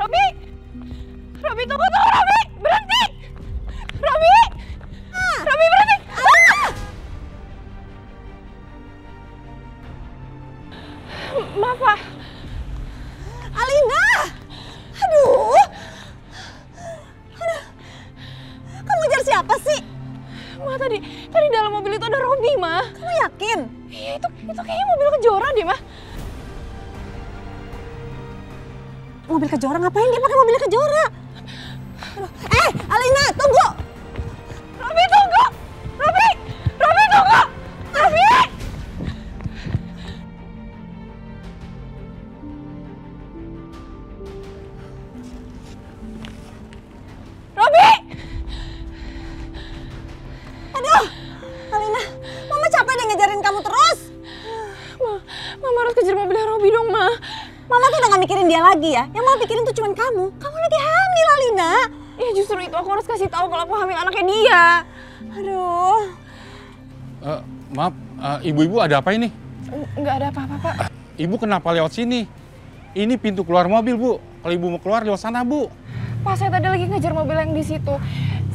Robi! Robi, tunggu, Robi! Berhenti! Robi! Robi, berhenti! Maaf, Pak. Alina! Aduh! Kamu ngejar siapa sih? Ma, tadi dalam mobil itu ada Robi, Ma. Kamu yakin? Iya, itu kayaknya mobil Kejora deh, Ma. Mobil Kejora? Ngapain dia pakai mobil Kejora? Aduh. Alina, tunggu! Robi, tunggu! Robi! Robi, tunggu! Robi! Robi! Aduh! Alina, Mama capek deh ngejarin kamu terus. Mama harus kejar mobilnya Robi dong, Ma. Mama tuh udah gak mikirin dia lagi ya. Yang mau pikirin tuh cuma kamu. Kamu lagi hamil, Alina. Ya justru itu aku harus kasih tahu kalau aku hamil anaknya dia. Aduh. Maaf, ibu-ibu ada apa ini? Nggak ada apa-apa, Pak. Ibu kenapa lewat sini? Ini pintu keluar mobil, Bu. Kalau ibu mau keluar lewat sana, Bu. Pak, saya tadi lagi ngejar mobil yang di situ.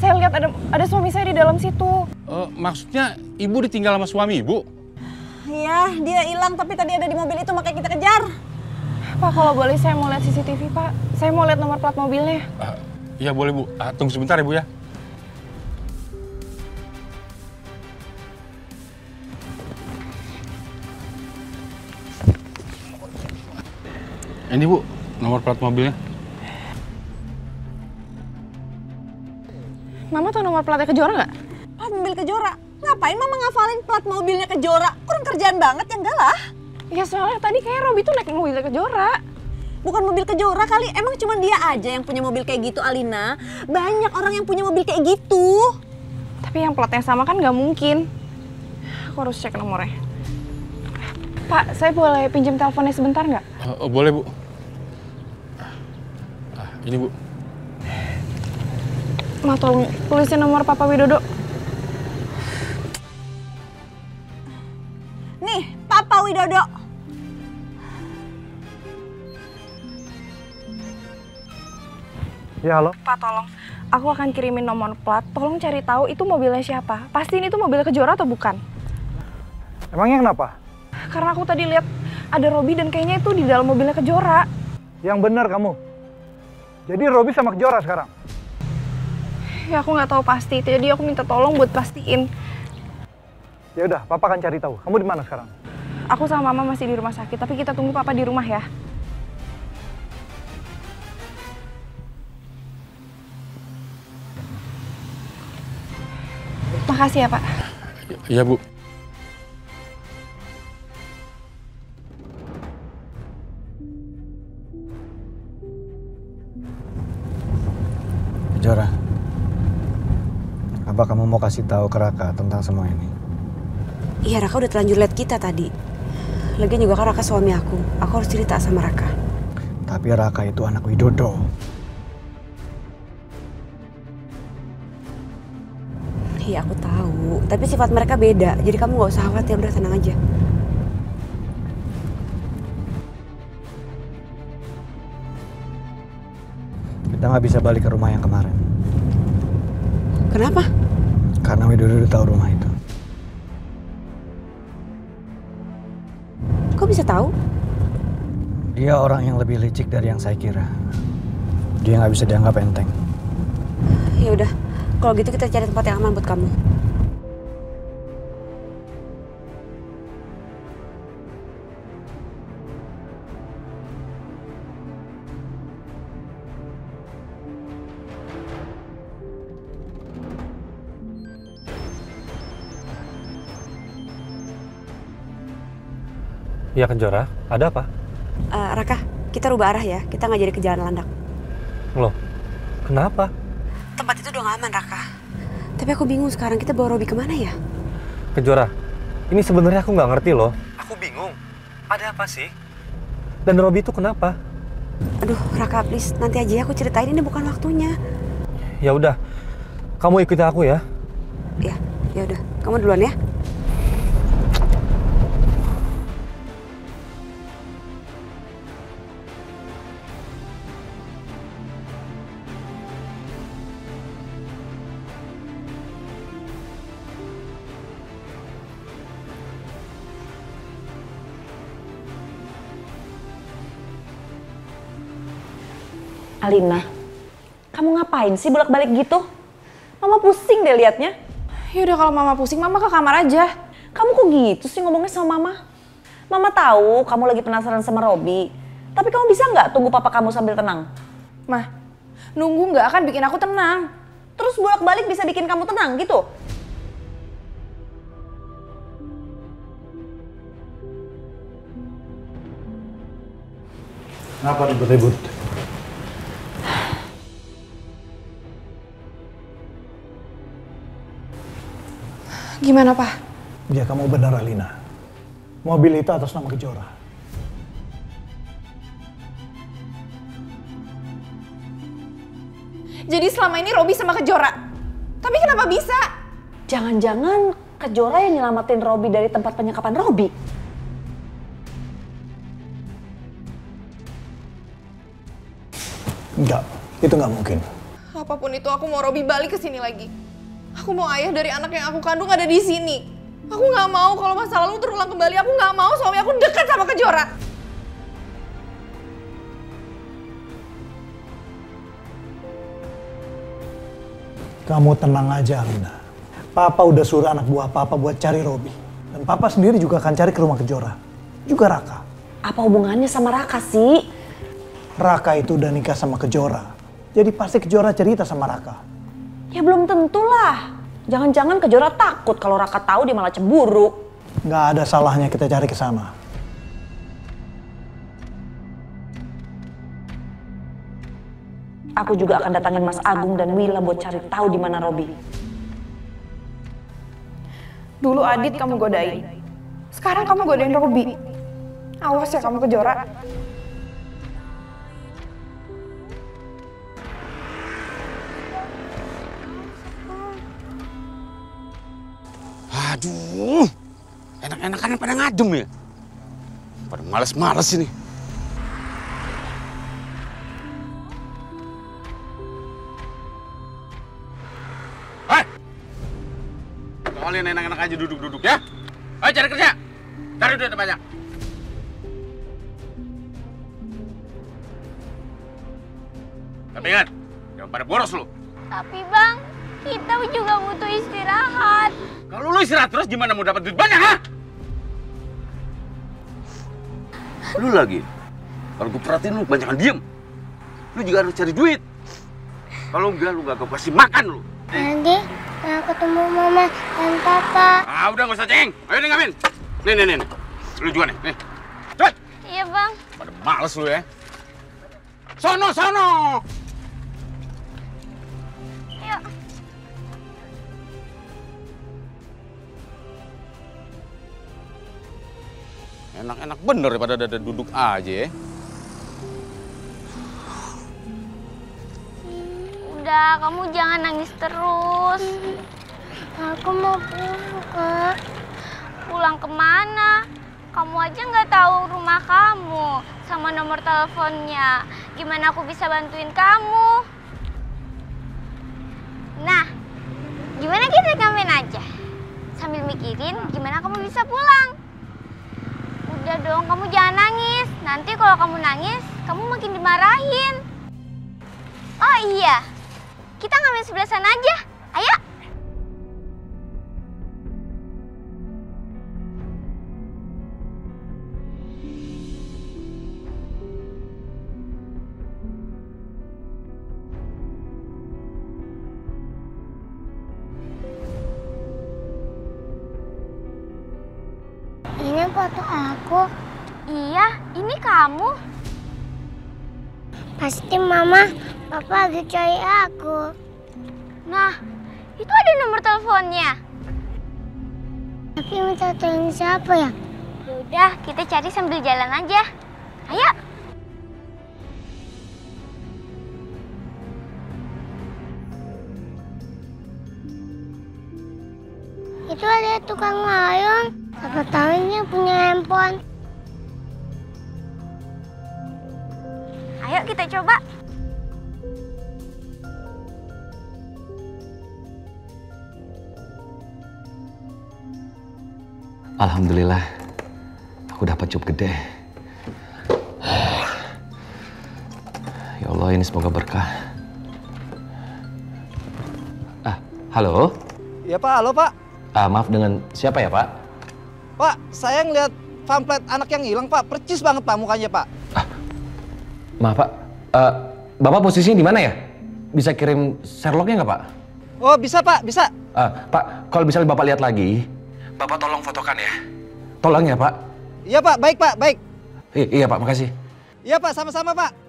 Saya lihat ada suami saya di dalam situ. Maksudnya ibu ditinggal sama suami ibu? Iya, dia hilang tapi tadi ada di mobil itu makanya kita kejar. Pak, kalau boleh saya mau lihat CCTV, Pak. Saya mau lihat nomor plat mobilnya. Iya boleh, Bu. Tunggu sebentar ya, Bu ya. Ini, Bu, nomor plat mobilnya. Mama tahu nomor platnya Kejora nggak? Plat mobil Kejora? Ngapain Mama ngafalin plat mobilnya Kejora? Kurang kerjaan banget ya, enggak lah. Ya soalnya tadi kayak Robi tuh naik mobilnya Kejora. Bukan mobil Kejora kali, emang cuma dia aja yang punya mobil kayak gitu, Alina. Banyak orang yang punya mobil kayak gitu. Tapi yang platnya sama kan nggak mungkin. Aku harus cek nomornya. Pak, saya boleh pinjam teleponnya sebentar nggak? Boleh, Bu. Ini, Bu. Ma, tolong tulisin nomor Papa Widodo. Nih, Papa Widodo. Ya, halo. Pak, tolong. Aku akan kirimin nomor plat. Tolong cari tahu itu mobilnya siapa. Pastiin itu mobil Kejora atau bukan. Emangnya kenapa? Karena aku tadi lihat ada Robi dan kayaknya itu di dalam mobilnya Kejora. Yang benar kamu. Jadi Robi sama Kejora sekarang? Ya aku nggak tahu pasti, jadi aku minta tolong buat pastiin. Ya udah, Papa akan cari tahu. Kamu di mana sekarang? Aku sama Mama masih di rumah sakit, tapi kita tunggu Papa di rumah ya. Makasih ya, Pak. Iya, Bu. Kejora, apa kamu mau kasih tahu ke Raka tentang semua ini? Iya, Raka udah terlanjur lihat kita tadi. Lagian juga kan Raka suami aku. Aku harus cerita sama Raka. Tapi Raka itu anak Widodo. Iya, aku tahu. Tapi sifat mereka beda. Jadi kamu nggak usah khawatir, udah tenang aja. Kita nggak bisa balik ke rumah yang kemarin. Kenapa? Karena Widodo udah tahu rumah itu. Kok bisa tahu? Dia orang yang lebih licik dari yang saya kira. Dia nggak bisa dianggap enteng. Ya udah, kalau gitu kita cari tempat yang aman buat kamu. Iya, Kejora. Ada apa? Raka, kita rubah arah ya. Kita nggak jadi ke Jalan Landak. Loh, kenapa? Tempat itu udah nggak aman, Raka. Tapi aku bingung sekarang kita bawa Robi kemana ya? Kejora, ini sebenarnya aku nggak ngerti loh. Aku bingung. Ada apa sih? Dan Robi itu kenapa? Aduh, Raka, please. Nanti aja ya aku ceritain, ini bukan waktunya. Ya udah, kamu ikuti aku ya. Ya udah. Kamu duluan ya. Alina, kamu ngapain sih bolak-balik gitu? Mama pusing deh liatnya. Yaudah kalau mama pusing, mama ke kamar aja. Kamu kok gitu sih ngomongnya sama mama? Mama tahu kamu lagi penasaran sama Robi. Tapi kamu bisa nggak tunggu papa kamu sambil tenang? Mah, nunggu nggak akan bikin aku tenang. Terus bolak-balik bisa bikin kamu tenang gitu? Kenapa ribut-ribut? Gimana, Pak? Ya kamu benar, Alina. Mobil itu atas nama Kejora. Jadi selama ini Robi sama Kejora. Tapi kenapa bisa? Jangan-jangan Kejora yang nyelamatin Robi dari tempat penyekapan Robi? Enggak, itu nggak mungkin. Apapun itu aku mau Robi balik ke sini lagi. Aku mau ayah dari anak yang aku kandung ada di sini. Aku nggak mau kalau masa lalu terulang kembali. Aku nggak mau suami aku dekat sama Kejora. Kamu tenang aja, Alina. Papa udah suruh anak buah Papa buat cari Robi. Dan Papa sendiri juga akan cari ke rumah Kejora. Juga Raka. Apa hubungannya sama Raka sih? Raka itu udah nikah sama Kejora. Jadi pasti Kejora cerita sama Raka. Ya belum tentulah. Jangan-jangan Kejora takut kalau Raka tahu dia malah cemburu. Nggak ada salahnya kita cari ke sana. Aku juga akan datangin Mas Agung dan Wila buat cari tahu di mana Robi. Dulu Adit kamu godain. Sekarang kamu godain Robi. Awas ya kamu Kejora. Aduh, enak-enakan pada ngadem ya. Pada males-males ini. Hei! Kalian enak-enak aja duduk-duduk ya. Ayo cari kerja. Cari duit banyak. Tapi ingat, jangan pada boros lu. Tapi Bang, kita juga butuh istirahat. Kalau lu istirahat terus gimana mau dapat duit banyak, ha? Lu lagi. Kalau gue perhatiin lu banyakan diem. Lu juga harus cari duit. Kalau enggak lu gak kasih makan lu. Nanti mau ketemu Mama dan Papa. Ah udah gak usah ceng. Ayo nih ngamen. Nih. Lu juga nih. Cepet. Iya Bang. Pada males lu ya. Sono. Yuk. Enak-enak bener daripada dada duduk aja ya. Udah, kamu jangan nangis terus. Aku mau pulang, Kak. Pulang kemana? Kamu aja nggak tahu rumah kamu sama nomor teleponnya. Gimana aku bisa bantuin kamu? Nah, gimana kita ngamen aja? Sambil mikirin gimana kamu bisa pulang. Udah dong, kamu jangan nangis. Nanti kalau kamu nangis, kamu makin dimarahin. Oh iya, kita ngamen sebelah sana aja. Ayo. Ini foto aku. Iya, ini kamu. Pasti Mama, Papa lagi cari aku. Nah, itu ada nomor teleponnya. Tapi minta tolong siapa ya? Yaudah, kita cari sambil jalan aja. Ayo. Itu ada tukang layang. Siapa tahu ini punya handphone. Ayo kita coba. Alhamdulillah, aku dapat cup gede. Ya Allah, ini semoga berkah. Halo? Ya Pak, halo Pak. Maaf, dengan siapa ya Pak? Pak, saya ngeliat pamflet anak yang hilang Pak, percis banget Pak mukanya Pak. Maaf Pak, Bapak posisinya di mana ya? Bisa kirim Sherlocknya nggak Pak? Oh bisa Pak, bisa. Pak, kalau bisa Bapak lihat lagi, Bapak tolong fotokan ya. Tolong ya Pak. Iya Pak, baik Pak, baik. Iya Pak, makasih. Iya Pak, sama-sama Pak.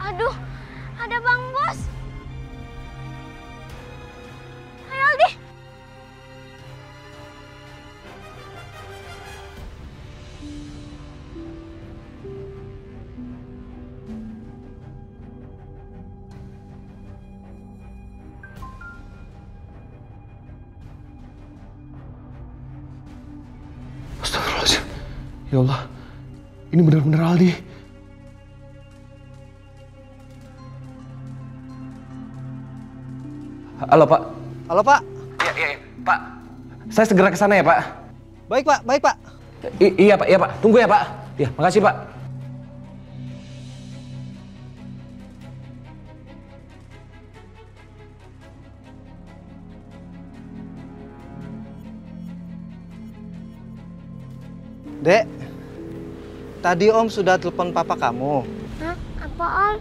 Aduh, ada Bang Bos. Ayo Aldi. Astagfirullahaladzim. Ya Allah, ini benar-benar Aldi. Halo Pak. Halo Pak. Iya Pak. Saya segera ke sana ya Pak. Baik Pak, baik Pak. Iya Pak. Tunggu ya Pak. Iya, makasih Pak. Dek, tadi Om sudah telepon papa kamu. Hah? Apa Om?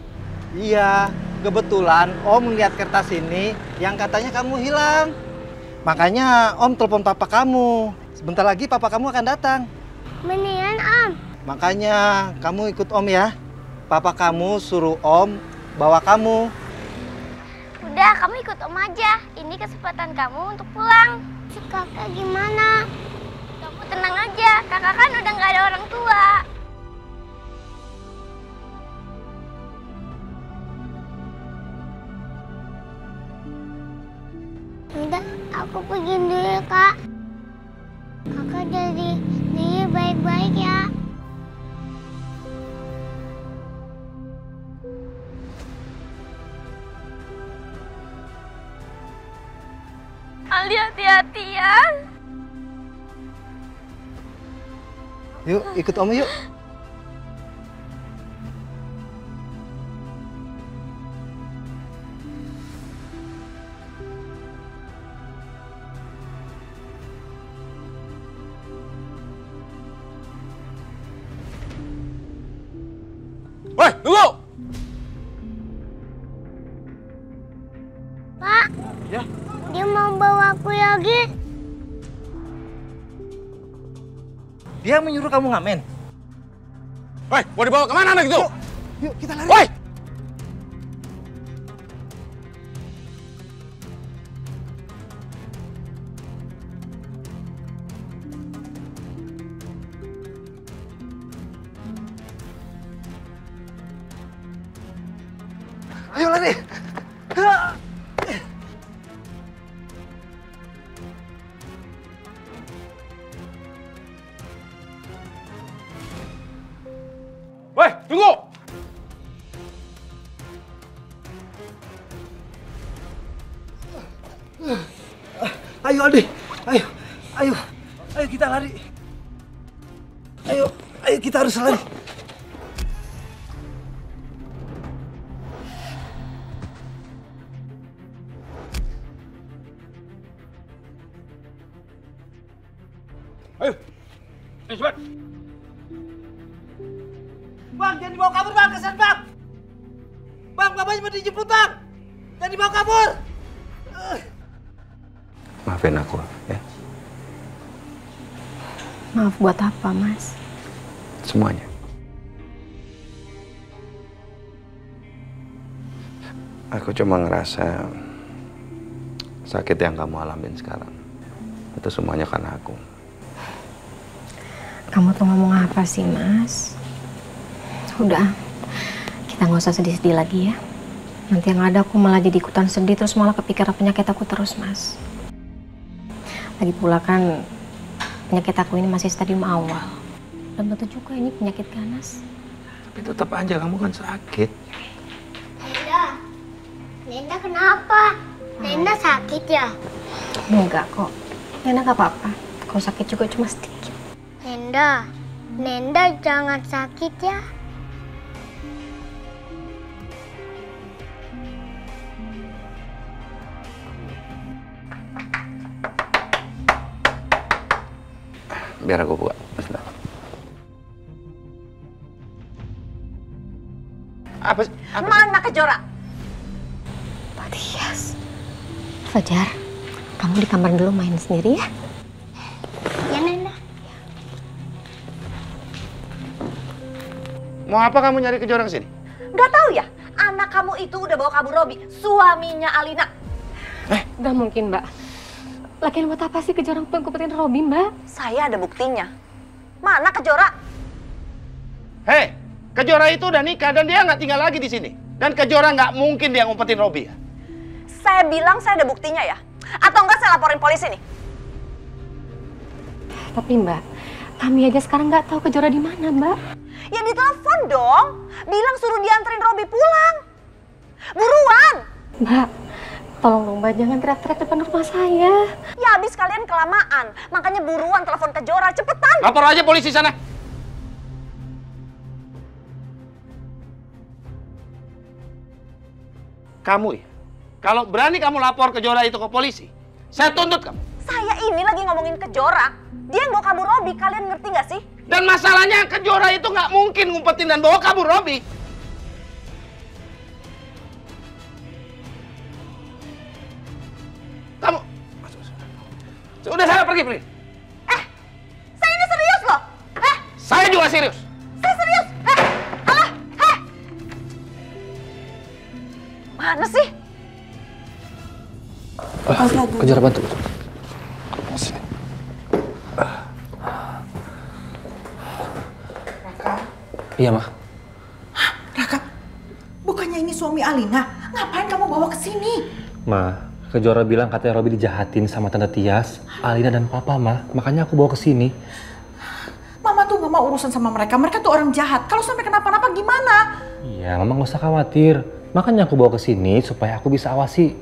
Iya, kebetulan Om melihat kertas ini yang katanya kamu hilang. Makanya Om telepon papa kamu. Sebentar lagi papa kamu akan datang. Beneran Om? Makanya kamu ikut Om ya. Papa kamu suruh Om bawa kamu. Udah, kamu ikut Om aja. Ini kesempatan kamu untuk pulang. Si kakak gimana? Kamu tenang aja, kakak kan udah nggak ada orang tua. Udah, aku pergi dulu ya, Kak. Kakak jadi baik-baik ya. Aldi, hati-hati ya. Yuk, ikut Om yuk. Woi, tunggu! Pak, Ya. dia mau bawa aku lagi. Dia menyuruh kamu ngamen. Woi, mau dibawa kemana anak itu? Yuk, kita lari. Woi! Ayo lari. Woi, tunggu! Ayo Aldi. Ayo. Ayo. Ayo kita lari. Ayo. Ayo kita harus lari. Ayo! Ayo cepat! Bang, jangan dibawa kabur bang, kasihan bang. Bang, bapaknya mau dijemput bang. Jangan dibawa kabur. Maafin aku ya. Maaf buat apa, Mas? Semuanya. Aku cuma ngerasa sakit yang kamu alamin sekarang. Itu semuanya karena aku. Kamu tuh ngomong apa sih, Mas? Udah, kita nggak usah sedih-sedih lagi ya. Nanti yang ada aku malah jadi ikutan sedih terus malah kepikiran penyakit aku terus, Mas. Lagi pula kan penyakit aku ini masih stadium awal. Dan betul juga ini penyakit ganas. Tapi tetap aja kamu kan sakit. Linda kenapa? Linda sakit ya? Enggak kok. Nenda nggak apa-apa. Kalau sakit juga cuma sedikit. Nenda jangan sakit ya. Biar aku buka. Sebentar. Apa sih? Mana Kejora? Pak Tias. Fajar, kamu di kamar dulu main sendiri ya. Ya Nenda. Mau apa kamu nyari Kejora ke sini? Gak tahu ya, anak kamu itu udah bawa kabur Robi, suaminya Alina. Gak mungkin, Mbak. Lagian buat apa sih Kejora ngumpetin Robi, Mbak? Saya ada buktinya. Mana Kejora? Hei, Kejora itu udah nikah dan dia nggak tinggal lagi di sini. Dan Kejora nggak mungkin dia ngumpetin Robi. Saya bilang saya ada buktinya ya. Atau enggak saya laporin polisi nih. Tapi Mbak, kami aja sekarang nggak tahu Kejora di mana, Mbak. Ya ditelepon dong. Bilang suruh dianterin Robi pulang. Buruan. Mbak, tolong dong Mbak, jangan teriak-teriak depan rumah saya. Ya habis kalian kelamaan. Makanya buruan telepon Kejora, cepetan. Lapor aja polisi sana. Kamu ya, kalau berani kamu lapor Kejora itu ke polisi, saya tuntut kamu. Saya ini lagi ngomongin Kejora. Dia yang bawa kabur Robi, kalian ngerti gak sih? Dan masalahnya Kejora itu nggak mungkin ngumpetin dan bawa kabur Robi. Kamu, udah saya pergi. Saya ini serius loh. Saya juga serius. Saya serius. Mana sih? Kejora bantu. Iya, Ma. Raka, bukannya ini suami Alina? Ngapain kamu bawa ke sini? Ma, Kejora bilang katanya Robi dijahatin sama Tante Tias, Alina dan Papa, Ma. Makanya aku bawa ke sini. Mama tuh gak mau urusan sama mereka. Mereka tuh orang jahat. Kalau sampai kenapa-napa gimana? Iya, Mama nggak usah khawatir. Makanya aku bawa ke sini supaya aku bisa awasi